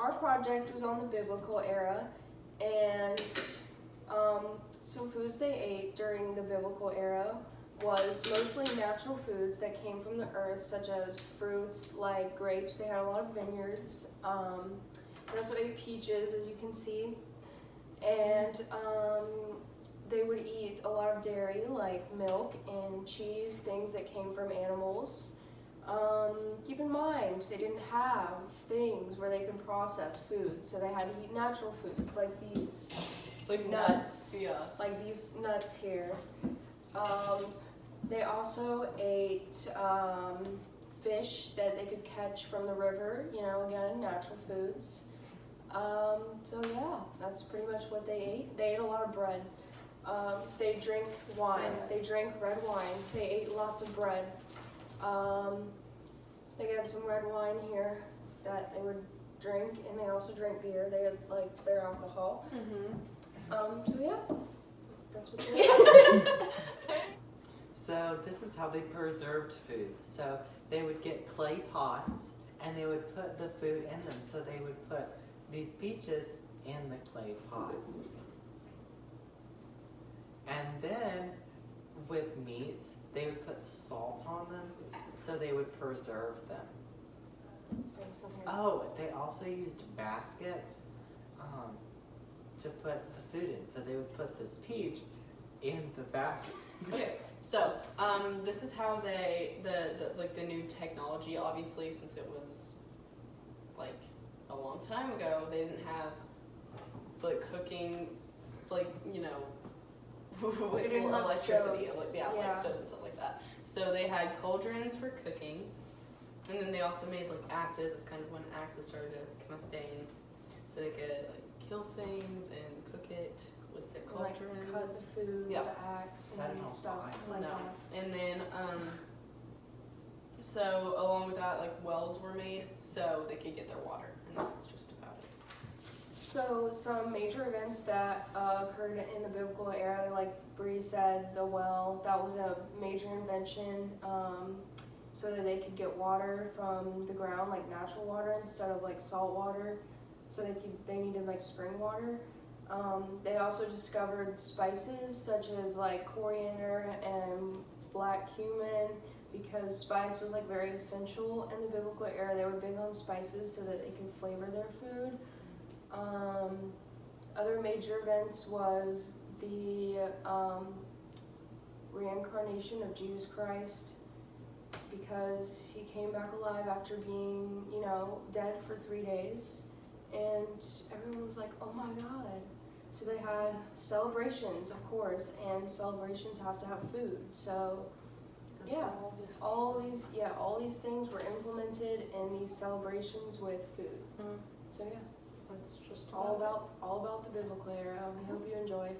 our project was on the biblical era, and some foods they ate during the biblical era was mostly natural foods that came from the earth, such as fruits like grapes. They had a lot of vineyards. They also ate peaches, as you can see, and they would eat a lot of dairy, like milk and cheese, things that came from animals. Keep in mind, they didn't have things where they can process food, so they had to eat natural foods like these, Like nuts, Yeah. like these nuts here. They also ate fish that they could catch from the river, again, natural foods. So yeah, that's pretty much what they ate. They ate a lot of bread. They drank wine. They drank red wine. They ate lots of bread. So they got some red wine here that they would drink, and they also drank beer. They liked their alcohol. So yeah, that's what they ate. So this is how they preserved food. So they would get clay pots and they would put the food in them. So they would put these peaches in the clay pots. And then with meats, they would put salt on them so they would preserve them. Oh, they also used baskets to put the food in. So they would put this peach in the basket. Okay, so this is how they the new technology. Obviously, since it was like a long time ago, they didn't have like cooking, like with They didn't have electricity, stoves. like stoves and stuff like that. So they had cauldrons for cooking, and then they also made like axes. It's kind of when axes started to kind of thing, so they could like kill things and cook it with the Like cauldrons. cut the food Yeah. with the axe Set it and on stuff fire. like No. that. And then, so along with that, like wells were made so they could get their water, and that's just about it. So some major events that occurred in the biblical era, like Bree said, the well, that was a major invention so that they could get water from the ground, like natural water instead of like salt water. So they needed like spring water. They also discovered spices such as like coriander and black cumin, because spice was like very essential in the biblical era. They were big on spices so that they could flavor their food. Other major events was the reincarnation of Jesus Christ, because he came back alive after being, dead for 3 days, and everyone was like, oh my God. So they had celebrations, of course, and celebrations have to have food. So yeah, all these things were implemented in these celebrations with food. So yeah, That's just all about the biblical era. We hope you enjoyed.